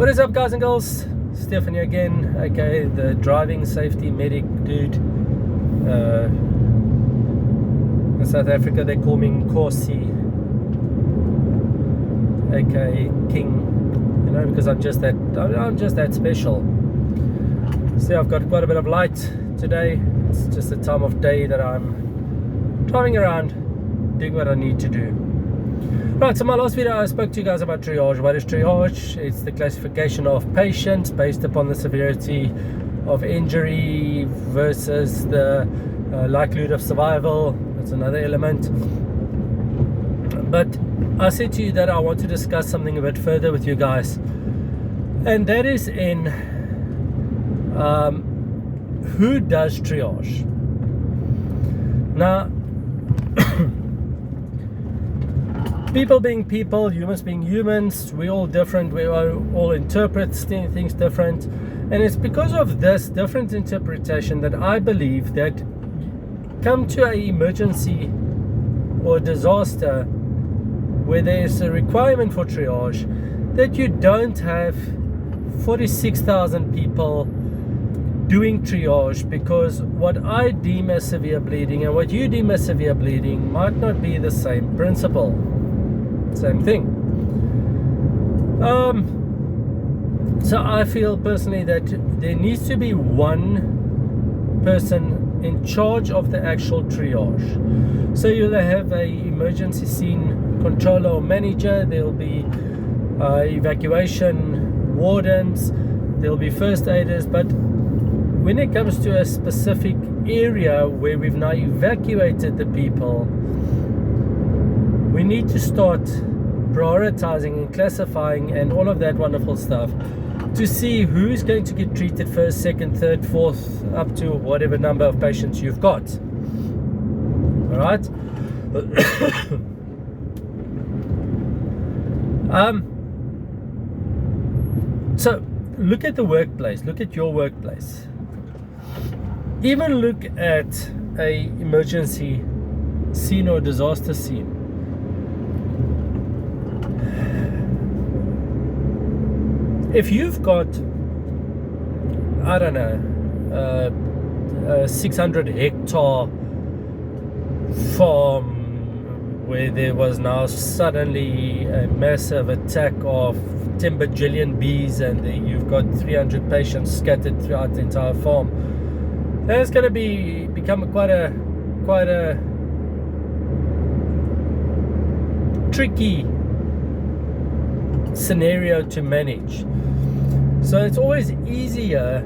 What is up, guys and girls? Stefan here again, aka the driving safety medic dude. In South Africa they call me Nkosi, aka King, you know, because I'm just that special. See, I've got quite a bit of light today. It's just the time of day that I'm driving around doing what I need to do. Right, so my last video I spoke to you guys about triage. What is triage? It's the classification of patients based upon the severity of injury versus the likelihood of survival. That's another element. But I said to you that I want to discuss something a bit further with you guys, and that is in who does triage. Now, people being people, humans being humans, we're all different, we all interpret things different, and it's because of this different interpretation that I believe that come to an emergency or disaster where there's a requirement for triage, that you don't have 46,000 people doing triage, because what I deem as severe bleeding and what you deem as severe bleeding might not be the same principle. Same thing. So I feel personally that there needs to be one person in charge of the actual triage. So you'll have a emergency scene controller or manager, there'll be evacuation wardens, there'll be first aiders, but when it comes to a specific area where we've now evacuated the people, we need to start prioritizing and classifying and all of that wonderful stuff to see who's going to get treated first, second, third, fourth, up to whatever number of patients you've got. All right. So look at the workplace. Look at your workplace. Even look at a emergency scene or disaster scene. If you've got, I don't know, a 600 hectare farm where there was now suddenly a massive attack of 10 bajillion bees, and you've got 300 patients scattered throughout the entire farm, that's going to become quite a tricky scenario to manage. So it's always easier,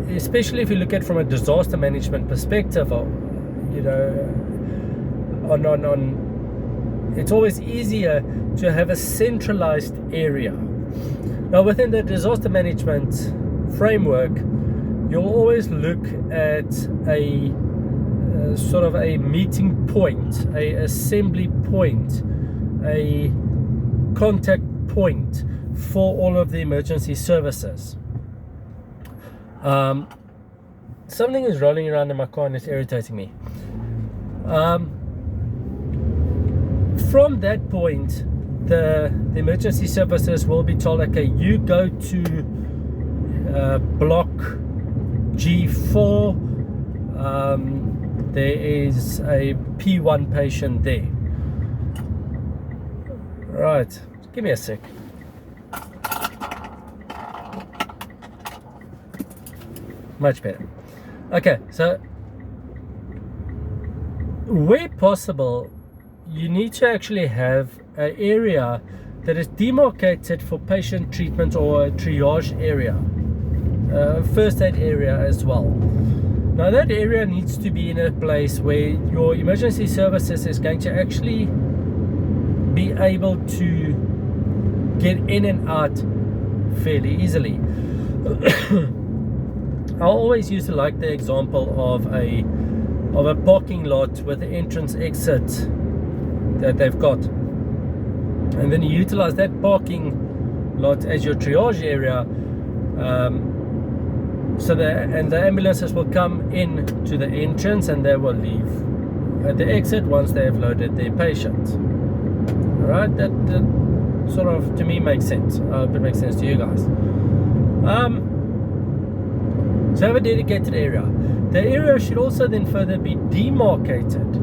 especially if you look at it from a disaster management perspective, or, you know, it's always easier to have a centralized area. Now, within the disaster management framework, you'll always look at a sort of a meeting point, a assembly point, a contact point for all of the emergency services. Something is rolling around in my car and it's irritating me. From that point, the emergency services will be told, okay, you go to block G4. There is a P1 patient there. Right, give me a sec. Much better. Okay, so where possible, you need to actually have an area that is demarcated for patient treatment, or a triage area, first aid area as well. Now that area needs to be in a place where your emergency services is going to actually be able to get in and out fairly easily. I always used to like the example of a parking lot with the entrance exit that they've got, and then you utilize that parking lot as your triage area, so the ambulances will come in to the entrance and they will leave at the exit once they have loaded their patient. Alright, that sort of, to me, makes sense. I hope it makes sense to you guys. So have a dedicated area. The area should also then further be demarcated.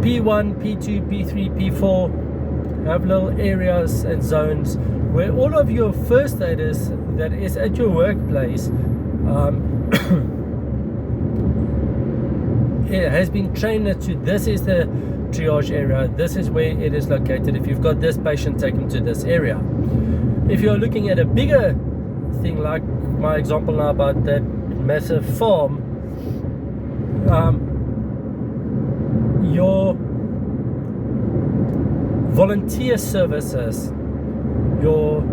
P1, P2, P3, P4 have little areas and zones where all of your first aiders that is at your workplace it has been trained to, this is the triage area, this is where it is located. If you've got this patient, take them to this area. If you're looking at a bigger thing, like my example now about that massive farm, your volunteer services, your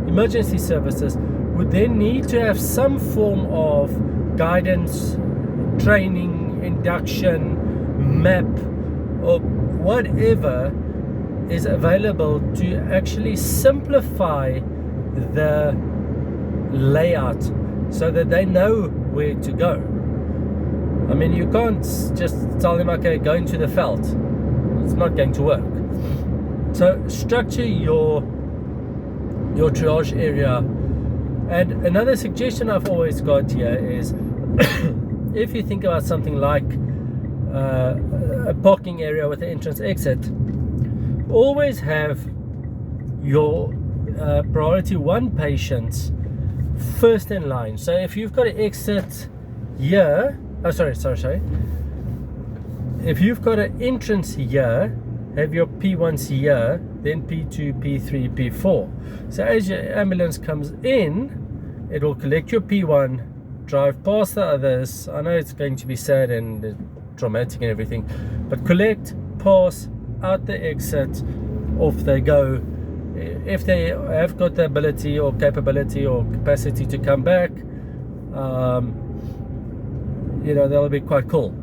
emergency services would then need to have some form of guidance, training, induction, map, or whatever is available to actually simplify the layout so that they know where to go. I mean, you can't just tell them, okay, go into the veld. It's not going to work. So structure your triage area. And another suggestion I've always got here is if you think about something like a parking area with an entrance exit, always have your priority 1 patients first in line. So if you've got an exit here, if you've got an entrance here, have your P1s here, then P2, P3, P4. So as your ambulance comes in, it will collect your P1, drive past the others. I know it's going to be sad and traumatic and everything, but collect, pass, out the exit, off they go. If they have got the ability or capability or capacity to come back, that'll be quite cool.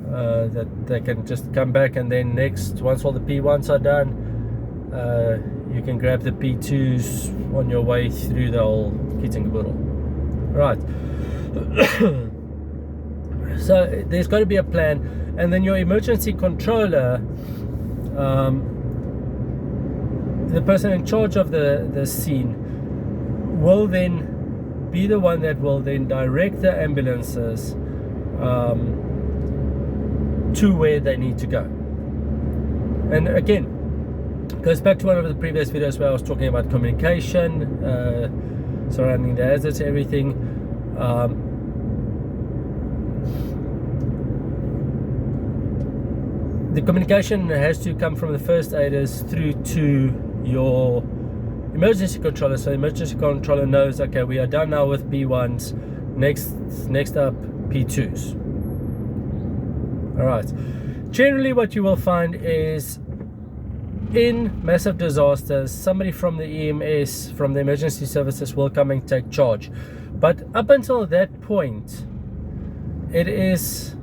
That they can just come back, and then next, once all the P1s are done, you can grab the P2s on your way through the whole kit and caboodle. Right. So there's got to be a plan, and then your emergency controller, the person in charge of the scene, will then be the one that will then direct the ambulances to where they need to go. And again, goes back to one of the previous videos where I was talking about communication surrounding the hazards, everything. The communication has to come from the first aiders through to your emergency controller. So the emergency controller knows, okay, we are done now with P1s, next up P2s. All right. Generally what you will find is, in massive disasters, somebody from the EMS, from the emergency services, will come and take charge. But up until that point, it is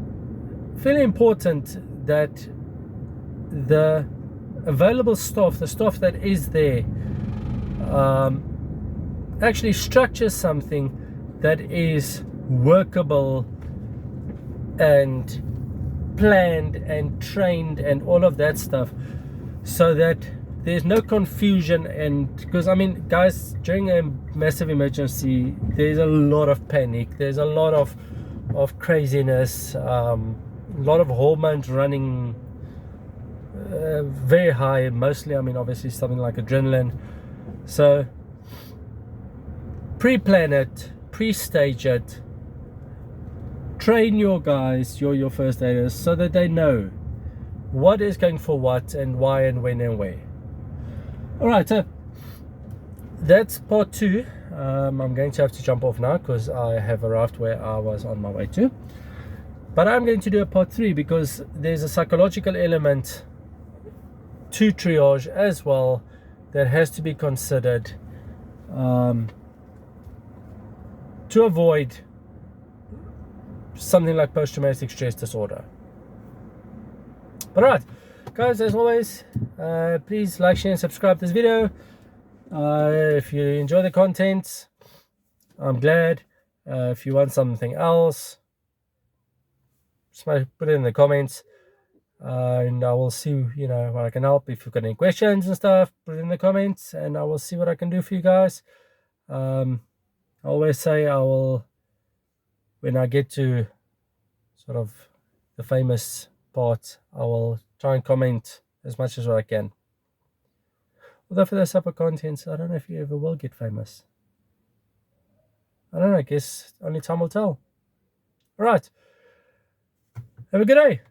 fairly important that the available staff, the staff that is there, actually structures something that is workable and planned and trained and all of that stuff, so that there's no confusion. And because, I mean, guys, during a massive emergency, there's a lot of panic, there's a lot of craziness, a lot of hormones running very high, mostly, I mean, obviously something like adrenaline. So pre-plan it, pre-stage it, train your guys, your first aiders, so that they know what is going for what and why and when and where. Alright, so that's part 2. I'm going to have to jump off now because I have arrived where I was on my way to. But I'm going to do a part 3 because there's a psychological element to triage as well that has to be considered to avoid something like post-traumatic stress disorder. But alright, guys, as always, please like, share and subscribe to this video. If you enjoy the content, I'm glad. If you want something else, just put it in the comments. and I will see, you know, what I can help. If you've got any questions and stuff, put it in the comments, and I will see what I can do for you guys. I always say I will, when I get to sort of the famous part, I will try and comment as much as what I can. Although for this type of content, I don't know if you ever will get famous. I don't know, I guess only time will tell. All right. Have a good day.